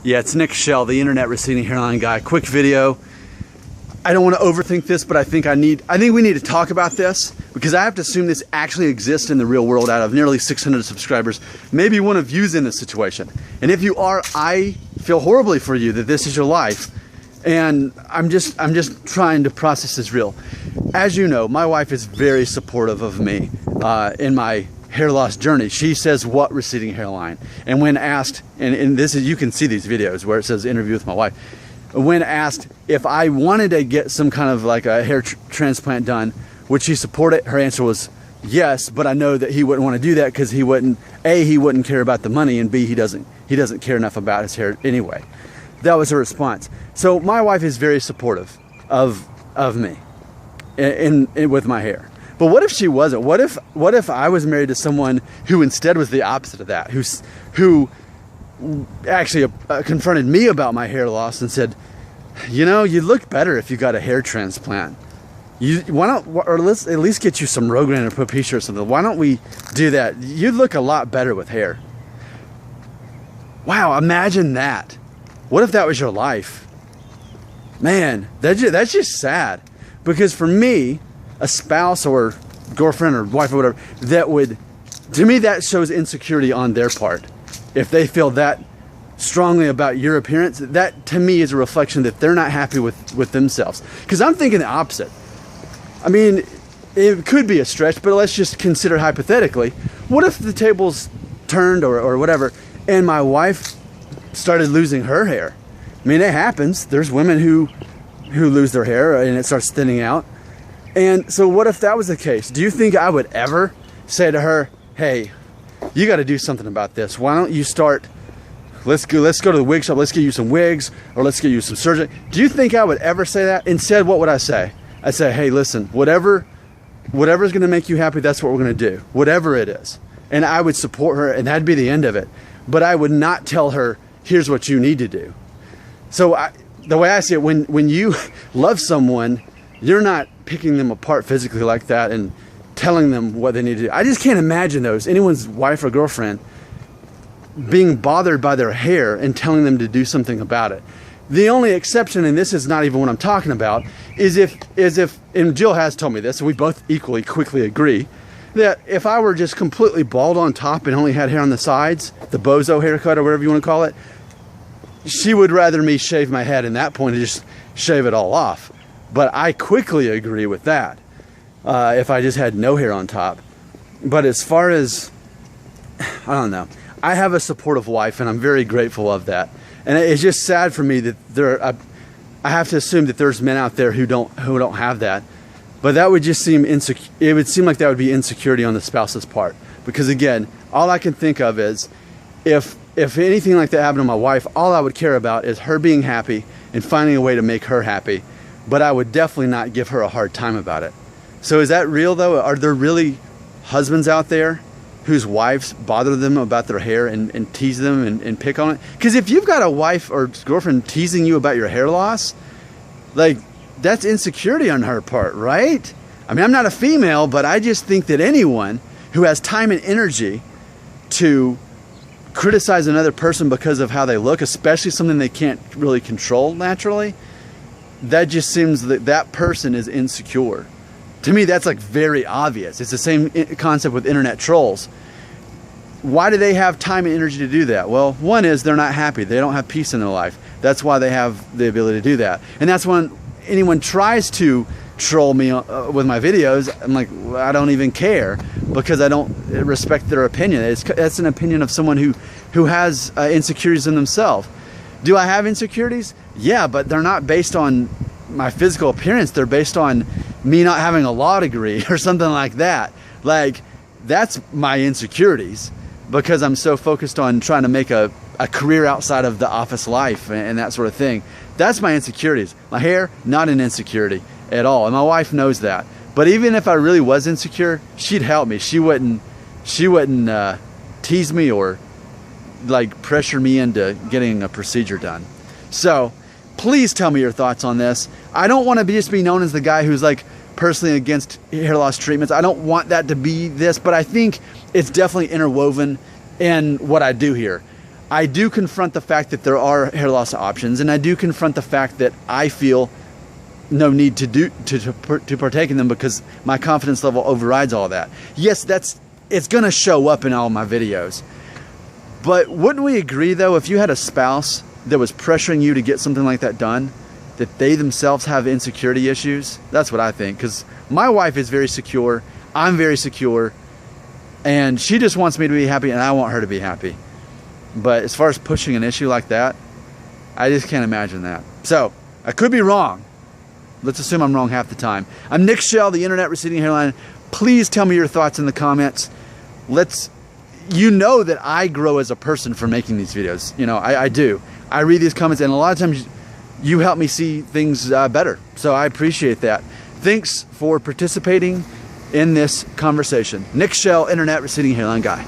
Yeah, it's Nick Shell, the internet receding hairline guy. Quick video. I don't want to overthink this, but I think we need to talk about this because I have to assume this actually exists in the real world. Out of nearly 600 subscribers, maybe one of you's in this situation. And if you are, I feel horribly for you that this is your life. And I'm just trying to process this real. As you know, my wife is very supportive of me in my hair loss journey. She says, what receding hairline? And when asked, and this is, you can see these videos where it says interview with my wife. When asked if I wanted to get some kind of like a hair transplant done, would she support it? Her answer was yes, but I know that he wouldn't want to do that because he wouldn't care about the money, and B, he doesn't care enough about his hair anyway. That was her response. So my wife is very supportive of me in with my hair. But what if she wasn't? What if I was married to someone who instead was the opposite of that, who actually confronted me about my hair loss and said, you know, you look better if you got a hair transplant. Why don't, or let's at least get you some Rogaine or Propecia or something. Why don't we do that? You'd look a lot better with hair. Wow, imagine that. What if that was your life? Man, that's just sad. Because for me, a spouse or girlfriend or wife or whatever, to me that shows insecurity on their part. If they feel that strongly about your appearance, that to me is a reflection that they're not happy with themselves. Because I'm thinking the opposite. I mean, it could be a stretch, but let's just consider hypothetically. What if the tables turned or whatever, and my wife started losing her hair? I mean, it happens. There's women who lose their hair and it starts thinning out. And so what if that was the case? Do you think I would ever say to her, hey, you got to do something about this. Why don't you start, let's go to the wig shop, let's get you some wigs, or let's get you some surgery. Do you think I would ever say that? Instead, what would I say? I'd say, hey, listen, whatever's going to make you happy, that's what we're going to do, whatever it is. And I would support her, and that'd be the end of it. But I would not tell her, here's what you need to do. So the way I see it, when you love someone, you're not picking them apart physically like that and telling them what they need to do. I just can't imagine anyone's wife or girlfriend being bothered by their hair and telling them to do something about it. The only exception, and this is not even what I'm talking about, is if, and Jill has told me this, and we both equally quickly agree, that if I were just completely bald on top and only had hair on the sides, the bozo haircut or whatever you want to call it, she would rather me shave my head in that point and just shave it all off. But I quickly agree with that if I just had no hair on top. But as far as, I don't know, I have a supportive wife and I'm very grateful of that. And it's just sad for me that I have to assume that there's men out there who don't have that. But that would just seem insecure. It would seem like that would be insecurity on the spouse's part. Because again, all I can think of is if anything like that happened to my wife, all I would care about is her being happy and finding a way to make her happy. But I would definitely not give her a hard time about it. So is that real though? Are there really husbands out there whose wives bother them about their hair and tease them and pick on it? Because if you've got a wife or girlfriend teasing you about your hair loss, like, that's insecurity on her part, right? I mean, I'm not a female, but I just think that anyone who has time and energy to criticize another person because of how they look, especially something they can't really control naturally, that just seems that person is insecure. To me, that's like very obvious. It's the same concept with internet trolls. Why do they have time and energy to do that? Well, one is they're not happy. They don't have peace in their life. That's why they have the ability to do that. And that's when anyone tries to troll me with my videos, I'm like, well, I don't even care because I don't respect their opinion. That's an opinion of someone who has insecurities in themselves. Do I have insecurities? Yeah, but they're not based on my physical appearance. They're based on me not having a law degree or something like that. Like, that's my insecurities because I'm so focused on trying to make a career outside of the office life and that sort of thing. That's my insecurities. My hair, not an insecurity at all. And my wife knows that. But even if I really was insecure, she'd help me. She wouldn't tease me or like pressure me into getting a procedure done. So please tell me your thoughts on this. I don't want to just be known as the guy who's like personally against hair loss treatments. I don't want that to be this, but I think it's definitely interwoven in what I do here. I do confront the fact that there are hair loss options, and I do confront the fact that I feel no need to partake in them because my confidence level overrides all that. Yes, it's gonna show up in all my videos. But wouldn't we agree though, if you had a spouse that was pressuring you to get something like that done, that they themselves have insecurity issues? That's what I think, because my wife is very secure, I'm very secure, and she just wants me to be happy and I want her to be happy. But as far as pushing an issue like that, I just can't imagine that. So, I could be wrong. Let's assume I'm wrong half the time. I'm Nick Shell, the Internet Receding Hairline. Please tell me your thoughts in the comments. You know that I grow as a person from making these videos. You know, I do. I read these comments, and a lot of times you help me see things better. So I appreciate that. Thanks for participating in this conversation. Nick Shell, Internet Receding Hairline Guy.